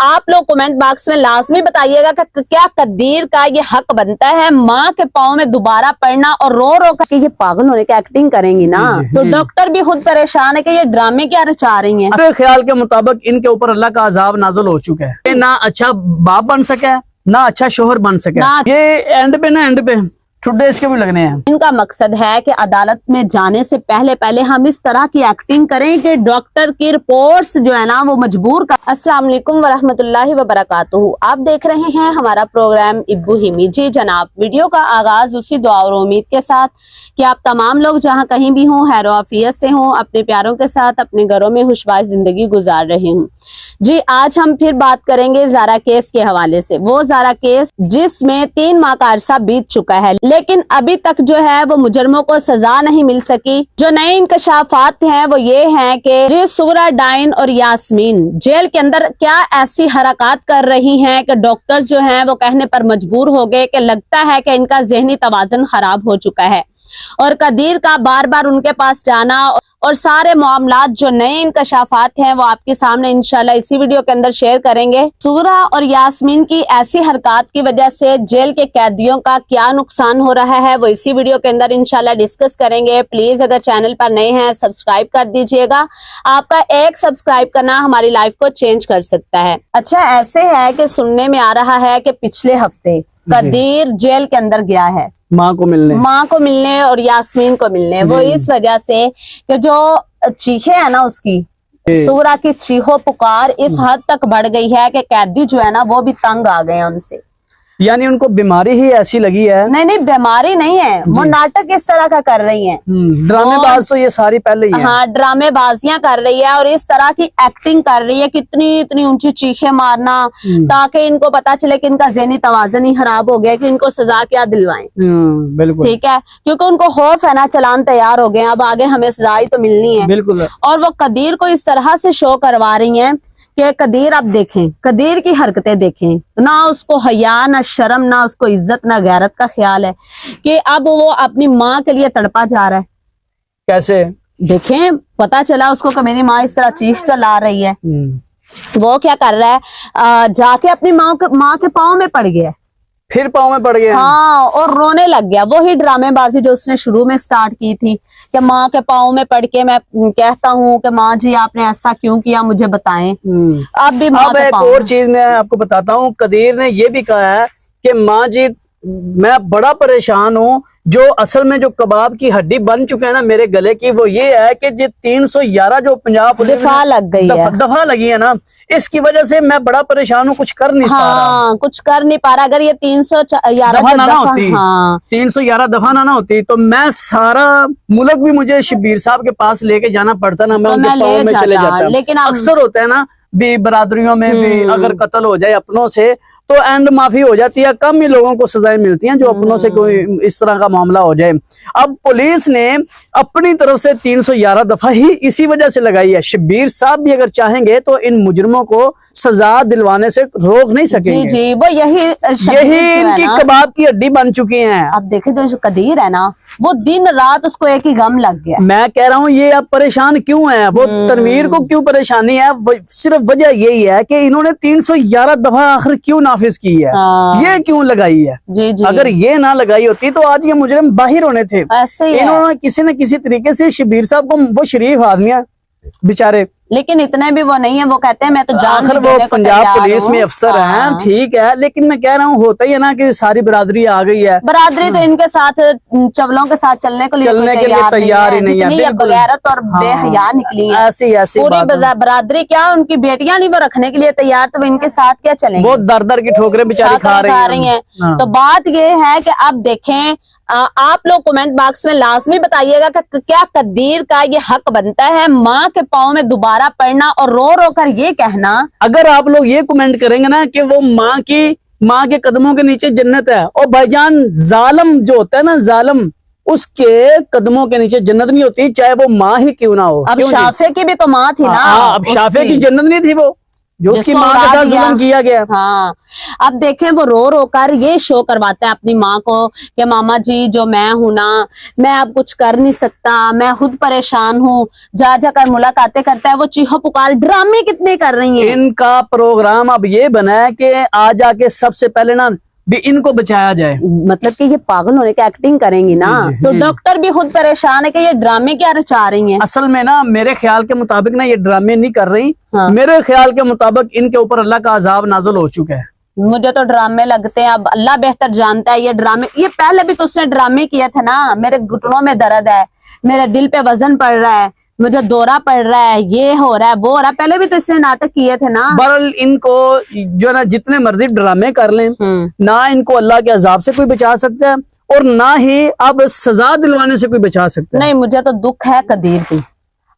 आप लोग comment box में लाजमी बताइएगा कि क्या कदीर का ये हक बनता है माँ के पाँव में दोबारा पड़ना और रो रो कर ये पागल होने की एक्टिंग करेंगी ना। तो डॉक्टर भी खुद परेशान है कि ये ड्रामे क्या रचा रही हैं। मेरे ख्याल के मुताबिक इनके ऊपर अल्लाह का अजाब नाज़िल हो चुका है। ना अच्छा बाप बन सके ना अच्छा शोहर बन सके। ये एंड पे ठुड्डे इसके भी लगने हैं। इनका मकसद है कि अदालत में जाने से पहले हम इस तरह की एक्टिंग करें कि डॉक्टर की रिपोर्ट्स जो है ना वो मजबूर कर। अस्सलाम वालेकुम वरहमतुल्लाहि वबरकातुहू। आप देख रहे हैं हमारा प्रोग्राम इब्बू हिमी। जी जनाब, वीडियो का आगाज उसी दुआ और उम्मीद के साथ कि आप तमाम लोग जहां कहीं भी हों हैरो आफियत से हों, अपने प्यारों के साथ अपने घरों में खुशबाश जिंदगी गुजार रहे हों। जी आज हम फिर बात करेंगे ज़ारा केस के हवाले से। वो ज़ारा केस जिसमें 3 माह का अरसा बीत चुका है लेकिन अभी तक जो है वो मुजरमों को सजा नहीं मिल सकी। जो नए इंकशाफात हैं वो ये हैं कि जी सुगरा, डाइन और यास्मीन जेल के अंदर क्या ऐसी हरकत कर रही हैं कि डॉक्टर्स जो हैं वो कहने पर मजबूर हो गए कि लगता है कि इनका ज़हनी तवाज़ुन खराब हो चुका है। और कदीर का बार बार उनके पास जाना और सारे मामलात जो नए इंकशाफात हैं वो आपके सामने इंशाल्लाह इसी वीडियो के अंदर शेयर करेंगे। सुगरा और यास्मीन की ऐसी हरकत की वजह से जेल के कैदियों का क्या नुकसान हो रहा है वो इसी वीडियो के अंदर इंशाल्लाह डिस्कस करेंगे। प्लीज अगर चैनल पर नए हैं सब्सक्राइब कर दीजिएगा। आपका एक सब्सक्राइब करना हमारी लाइफ को चेंज कर सकता है। अच्छा ऐसे है कि सुनने में आ रहा है कि पिछले हफ्ते कदीर जेल के अंदर गया है माँ को मिलने और यास्मीन को मिलने। वो इस वजह से कि जो चीखे है ना उसकी सूरा की चीखो पुकार इस हद तक बढ़ गई है कि कैदी जो है ना वो भी तंग आ गए हैं उनसे। यानी उनको बीमारी ही ऐसी लगी है। नहीं बीमारी नहीं है, वो नाटक इस तरह का कर रही हैं। ड्रामेबाज तो ये सारी पहले ही है। हाँ ड्रामेबाजियां कर रही है और इस तरह की एक्टिंग कर रही है कितनी इतनी ऊंची चीखें मारना ताकि इनको पता चले कि इनका ज़हनी तवाज़ुन ही खराब हो गया कि इनको सजा क्या दिलवाएं। बिल्कुल ठीक है, क्योंकि उनको खौफ है ना, चलान तैयार हो गए, अब आगे हमें सजा ही तो मिलनी है। बिल्कुल। और वो कदीर को इस तरह से शो करवा रही हैं कि कदीर अब देखें, कदीर की हरकतें देखें, ना उसको हया ना शर्म ना उसको इज्जत ना गैरत का ख्याल है कि अब वो अपनी माँ के लिए तड़पा जा रहा है। कैसे देखें, पता चला उसको कि मेरी माँ इस तरह चीख चला रही है। वो क्या कर रहा है, जाके अपनी माँ के पाँव में पड़ गया, फिर पाँव में पड़ गया। हाँ और रोने लग गया। वो ही ड्रामेबाजी जो उसने शुरू में स्टार्ट की थी कि माँ के पाँव में पड़ के मैं कहता हूँ कि माँ जी आपने ऐसा क्यों किया मुझे बताएं। अब भी अब एक और चीज मैं आपको बताता हूँ, कदीर ने ये भी कहा है कि माँ जी मैं बड़ा परेशान हूँ। जो असल में जो कबाब की हड्डी बन चुके हैं ना मेरे गले की वो ये है कि जो 311 जो पंजाब पुलिस दफा लग गई है, दफा लगी है ना, इसकी वजह से मैं बड़ा परेशान हूँ, कुछ कर नहीं पा रहा। कुछ कर नहीं पा रहा। अगर ये 311 दफा ना होती, 311 दफा ना होती तो मैं सारा मुल्क भी मुझे शब्बीर साहब के पास लेके जाना पड़ता ना, मैं उनके पाँव में चले जाता। लेकिन अक्सर होता है ना भी बरादरियों में भी अगर कत्ल हो जाए अपनों से तो एंड माफी हो जाती है, कम ही लोगों को सजाएं मिलती हैं जो अपनों से कोई इस तरह का मामला हो जाए। अब पुलिस ने अपनी तरफ से 311 दफा ही इसी वजह से लगाई है। शब्बीर साहब भी अगर चाहेंगे तो इन मुजरिमों को सजा दिलवाने से रोक नहीं सकेंगे। जी वो यही इनकी कबाब की हड्डी बन चुकी है। अब देखे तो जो कदीर है ना वो दिन रात उसको एक ही गम लग गया। मैं कह रहा हूँ ये अब परेशान क्यों है, वो तनवीर को क्यों परेशानी है, सिर्फ वजह यही है कि इन्होंने 311 दफा आखिर क्यों नाफिज की है, ये क्यों लगाई है। जी। अगर ये ना लगाई होती तो आज ये मुजरिम बाहर होने थे। ऐसे इन्होंने किसी न किसी तरीके से शब्बीर साहब को, वो शरीफ आदमी है बेचारे, लेकिन इतने भी वो नहीं है। वो कहते हैं मैं तो जान आखिर वो पंजाब पुलिस में अफसर हैं, ठीक है, लेकिन मैं कह रहा हूँ होता ही है ना कि सारी बरादरी आ गई है। बरादरी तो इनके साथ चवलों के साथ चलने के लिए तैयार ही नहीं है। बगैरत और बेहया निकली है ऐसी पूरी बरादरी। क्या उनकी बेटियां नहीं वो रखने के लिए तैयार, तो इनके साथ क्या चलेंगे। बहुत दर दर की ठोकरें बेचारी खा रही हैं। तो बात ये है कि अब देखें, आप लोग कमेंट बॉक्स में लाजमी बताइएगा कि क्या कदीर का ये हक बनता है माँ के पाँव में दोबारा पड़ना और रो रो कर ये कहना। अगर आप लोग ये कमेंट करेंगे ना कि वो माँ के कदमों के नीचे जन्नत है, और भाईजान जालिम जो होता है ना, जालिम उसके कदमों के नीचे जन्नत नहीं होती, चाहे वो माँ ही क्यों ना हो। अब शाफे की भी तो माँ थी ना। अब शाफे की जन्नत नहीं थी वो, जो उसकी जिसको माँ के उड़ा साथ दिया। जुल्म किया गया। हाँ, अब देखें वो रो रो कर ये शो करवाता है अपनी माँ को कि मामा जी जो मैं हूं ना, मैं अब कुछ कर नहीं सकता, मैं खुद परेशान हूँ। जा जाकर मुलाकातें करता है, वो चीखो पुकार, ड्रामे कितने कर रही हैं। इनका प्रोग्राम अब ये बना है कि आ जाके सबसे पहले ना भी इनको बचाया जाए। मतलब कि ये पागल होने की एक्टिंग करेंगी ना, जी, जी, तो जी। डॉक्टर भी खुद परेशान है कि ये ड्रामे क्या रचा रही हैं। असल में ना मेरे ख्याल के मुताबिक ना ये ड्रामे नहीं कर रही। हाँ। मेरे ख्याल के मुताबिक इनके ऊपर अल्लाह का अजाब नाज़िल हो चुका है। मुझे तो ड्रामे लगते हैं, अब अल्लाह बेहतर जानता है। ये ड्रामे, ये पहले भी तो उसने ड्रामे किए थे ना, मेरे घुटनों में दर्द है, मेरे दिल पे वजन पड़ रहा है, मुझे दौरा पड़ रहा है, ये हो रहा है, वो हो रहा है, पहले भी तो इसने नाटक किए थे ना। बहरहाल इनको जो है ना जितने मर्जी ड्रामे कर लें, ना इनको अल्लाह के अजाब से कोई बचा सकता है और ना ही अब सजा दिलवाने से कोई बचा सकता है। नहीं, मुझे तो दुख है कदीर की।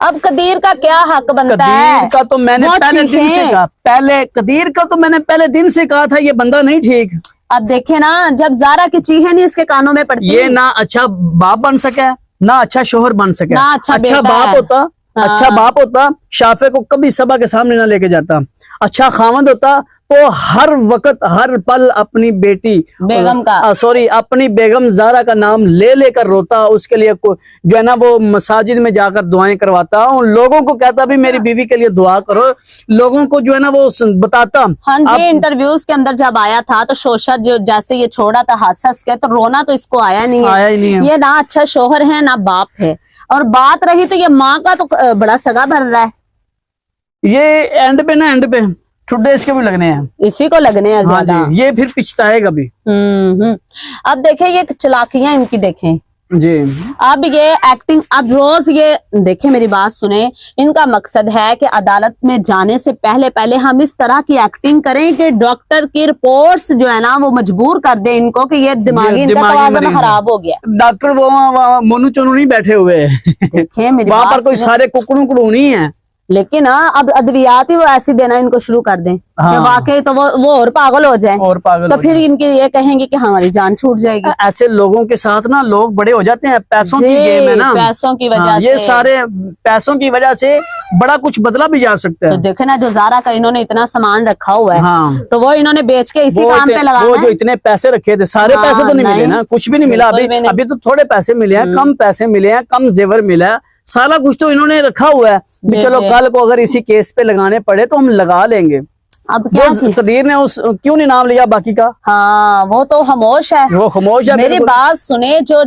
अब कदीर का क्या हक बनता है? कदीर का तो मैंने वो पहले दिन से चीखें। कहा, कदीर का तो मैंने पहले दिन से कहा था ये बंदा नहीं ठीक। अब देखे ना, जब जारा की चीखें नहीं इसके कानों में पड़ती, ये ना अच्छा बाप बन सके, ना अच्छा शोहर बन सके। ना अच्छा बेटा बाप है। होता, अच्छा हाँ। बाप होता, शाफे को कभी सभा के सामने ना लेके जाता। अच्छा खामद होता तो हर वक्त हर पल अपनी बेटी बेगम का, सॉरी अपनी बेगम जारा का नाम ले लेकर रोता, उसके लिए जो है ना वो मसाजिद में जाकर दुआएं करवाता, उन लोगों को कहता भी मेरी बीवी के लिए दुआ करो, लोगों को जो है ना वो बताता। हाँ जी, इंटरव्यूज के अंदर जब आया था तो शोशा जो जैसे ये छोड़ा था हंस हंस के, तो रोना तो इसको आया नहीं है। आया ही नहीं है। ये ना अच्छा शोहर है ना बाप है, और बात रही तो ये माँ का तो बड़ा सगा भर रहा है। ये एंड पे ठुड्डे इसके भी लगने हैं। इसी को लगने हैं हाँ ज्यादा। जी, ये फिर पिछताएगा भी। अब देखें ये चालाकियां इनकी देखें। जी, अब ये एक्टिंग, अब रोज ये देखें, मेरी बात सुने, इनका मकसद है कि अदालत में जाने से पहले पहले हम इस तरह की एक्टिंग करें कि डॉक्टर की रिपोर्ट्स जो है ना वो मजबूर कर दे इनको कि ये दिमागी इनका तवाज़ुन मरीज है। खराब हो गया। डॉक्टर वो मोनू चोनू नहीं बैठे हुए हैं। देखें मेरी वहां बात पर कोई सुने। सारे कुकड़ू कुड़ू नहीं है। लेकिन अब अद्वियात ही वो ऐसी देना इनको शुरू कर दें कि हाँ। वाकई तो वो और पागल हो जाए, और पागल तो हो फिर जाए। इनकी ये कहेंगे कि हमारी जान छूट जाएगी। ऐसे लोगों के साथ ना लोग बड़े हो जाते हैं, पैसों की जी, गेम है ना, पैसों की वजह हाँ, ये से। सारे पैसों की वजह से बड़ा कुछ बदला भी जा सकता तो है। देखे ना, जो जारा का इन्होंने इतना सामान रखा हुआ है, हाँ, तो वो इन्होंने बेच के इसी काम पे वो लगाना जो है। इतने पैसे रखे थे सारे हाँ, पैसे तो नहीं मिले नहीं, ना, कुछ भी नहीं मिला बिल्कुल भी अभी। नहीं। अभी तो थोड़े पैसे मिले हैं, कम पैसे मिले हैं, कम जेवर मिला है, सारा कुछ तो इन्होंने रखा हुआ है कि जी, चलो जी। कल को अगर इसी केस पे लगाने पड़े तो हम लगा लेंगे। अब क्या वो थी? कदीर ने उस क्यों नहीं नाम लिया बाकी का, हाँ, वो तो खामोश है। वो खामोश है। मेरी बिल्कुल। बात सुने, जो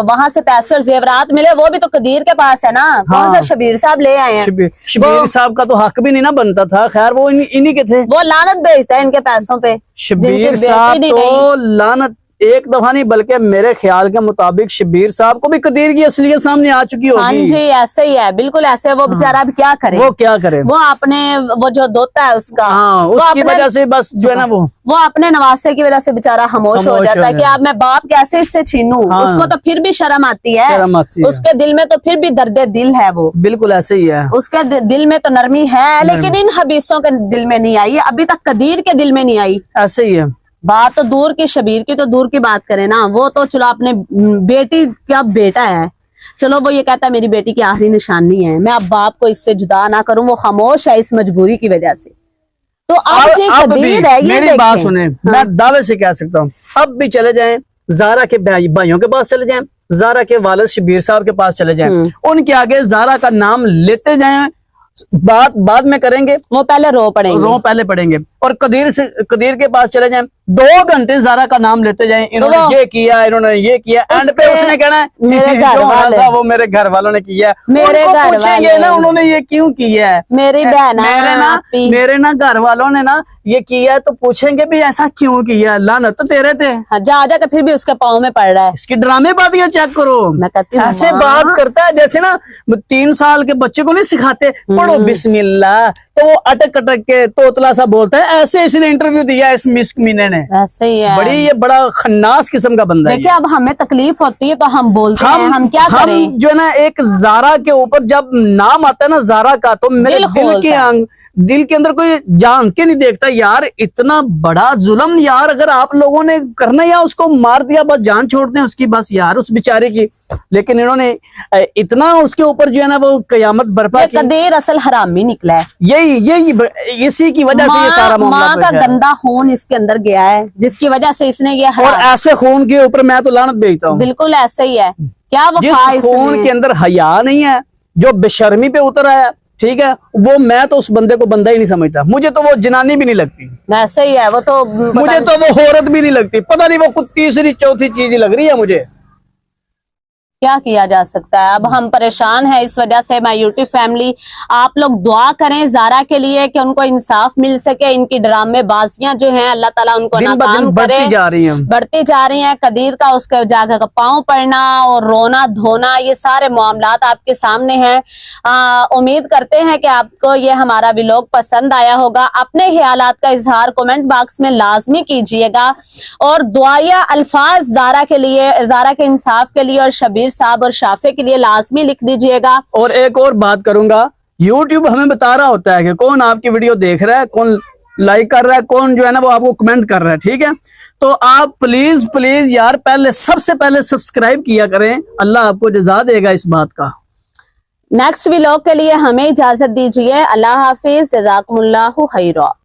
वहां से पैसे और जेवरात मिले वो भी तो कदीर के पास है ना। कौन सा शबीर साहब ले आए हैं? शबीर साहब का तो हक भी नहीं ना बनता था, खैर वो इन्हीं के थे। वो लानत भेजता है इनके पैसों पे। शबीर जिनकी साहब बेटी तो नहीं लानत एक दफा नहीं बल्कि मेरे ख्याल के मुताबिक शबीर साहब को भी कदीर की असलियत सामने आ चुकी हाँ होगी। जी, ऐसे ही है, बिल्कुल ऐसे है। वो बेचारा अब क्या करे, वो क्या करे, वो अपने वो जो दोता है उसका, हाँ वो उसकी अपने- वजह से बस जो है ना वो अपने नवासे की वजह से बेचारा खामोश हो खामोश जाता हो है कि जाए। अब मैं बाप कैसे इससे छीनूं। हाँ। उसको तो फिर भी शर्म आती है, शर्म आती है। उसके दिल में तो फिर भी दर्द दिल है। वो बिल्कुल ऐसे ही है। उसके दिल में तो नरमी है, लेकिन इन हबीसों के दिल में नहीं आई, अभी तक कदीर के दिल में नहीं आई। ऐसे ही है। बात तो दूर की, शबीर की तो दूर की बात करें ना, वो तो चलो अपने बेटी का बेटा है, चलो वो ये कहता है मेरी बेटी की आखिरी निशानी है, मैं अब बाप को इससे जुदा ना करूं, वो खामोश है इस मजबूरी की वजह से। तो अब जी अब भी कदीर है, ये मेरी बात देखें। सुने, हाँ। मैं दावे से कह सकता हूँ अब भी चले जाएं, जारा के भाइयों के पास चले जाएं, जारा के वालिद शबीर साहब के पास चले जाएं, उनके आगे जारा का नाम लेते जाएं, बात बाद में करेंगे, वो पहले रो पड़ेंगे। पहले पढ़ेंगे, और कदीर के पास चले जाएं, 2 घंटे जारा का नाम लेते जाएं, इन्होंने वो- ये किया, इन्होंने ये किया, एंड पे उसके उसने कहना है मेरे घर जो वाले, था वो मेरे घर वालों ने किया। मेरे उनको घर पूछेंगे वाले, ना उन्होंने ये क्यों किया है, मेरी बहन मेरे ना घर वालों ने ना ये किया है, तो पूछेंगे भी ऐसा क्यों किया, लानत तो तेरे थे। जा जाकर फिर भी उसके पाँव में पड़ रहा है। इसकी ड्रामेबाजी चेक करो, मैं कहती हूँ ऐसे माँ, बात करता है जैसे ना 3 साल के बच्चे को नहीं सिखाते पढ़ो बिस्मिल्लाह, तो वो अटक अटक के तोतला सा बोलता है, ऐसे इसने इंटरव्यू दिया इस मिस्क मीने ने। ऐसे ही है। ये बड़ा खन्नास किस्म का बंदा है। देखिए अब हमें तकलीफ होती है तो हम बोलते हैं, हम क्या करें। जो है ना एक जारा के ऊपर जब नाम आता है ना जारा का, तो मेरे दिल दिल खोलता के है। दिल के अंदर कोई जान के नहीं देखता यार, इतना बड़ा जुल्म यार, अगर आप लोगों ने करना या उसको मार दिया बस जान छोड़ दें उसकी, बस यार उस बेचारे की, लेकिन इन्होंने इतना उसके ऊपर जो है ना वो कयामत बर्पा की। कदीर असल हरामी निकला है, यही इसी की वजह से ये सारा मामला माँ का पेश है। गंदा खून इसके अंदर गया है, जिसकी वजह से इसने ये और ऐसे खून के ऊपर मैं तो लानत भेजता हूँ। बिल्कुल ऐसे ही है, क्या जिस वफा खून इसमें। के अंदर हया नहीं है, जो बेशर्मी पे उतर आया, ठीक है, वो मैं तो उस बंदे को बंदा ही नहीं समझता, मुझे तो वो जनानी भी नहीं लगती, वैसे ही है वो तो, मुझे तो वो औरत भी नहीं लगती, पता नहीं वो कुछ तीसरी चौथी चीज ही लग रही है मुझे। क्या किया जा सकता है। अब हम परेशान हैं इस वजह से। माय यूट्यूब फैमिली, आप लोग दुआ करें ज़ारा के लिए कि उनको इंसाफ मिल सके, इनकी ड्रामेबाजियां जो हैं अल्लाह ताला उनको दिन ब दिन नाकाम बढ़ती करे, जा रही हैं। बढ़ती जा रही हैं। कदीर का उसके जाकर पाँव पड़ना और रोना धोना, ये सारे मामलात आपके सामने हैं। उम्मीद करते हैं कि आपको ये हमारा व्लॉग पसंद आया होगा। अपने ख्यालात का इजहार कमेंट बॉक्स में लाजमी कीजिएगा और दुआया अल्फाज ज़ारा के लिए, ज़ारा के इंसाफ के लिए और शबीर साहब और शाफे के लिए लाजमी लिख दीजिएगा। और एक और बात करूंगा, YouTube हमें बता रहा होता है कि कौन आपकी वीडियो देख रहा है, कौन लाइक कर रहा है, कौन जो है ना वो आपको कमेंट कर रहा है, ठीक है, तो आप प्लीज प्लीज यार पहले सबसे पहले सब्सक्राइब किया करें, अल्लाह आपको जज़ा देगा इस बात का। नेक्स्ट व्लॉग के लिए हमें इजाजत दीजिए। अल्लाह हाफिज, जज़ाकुमुल्लाहु खैरा।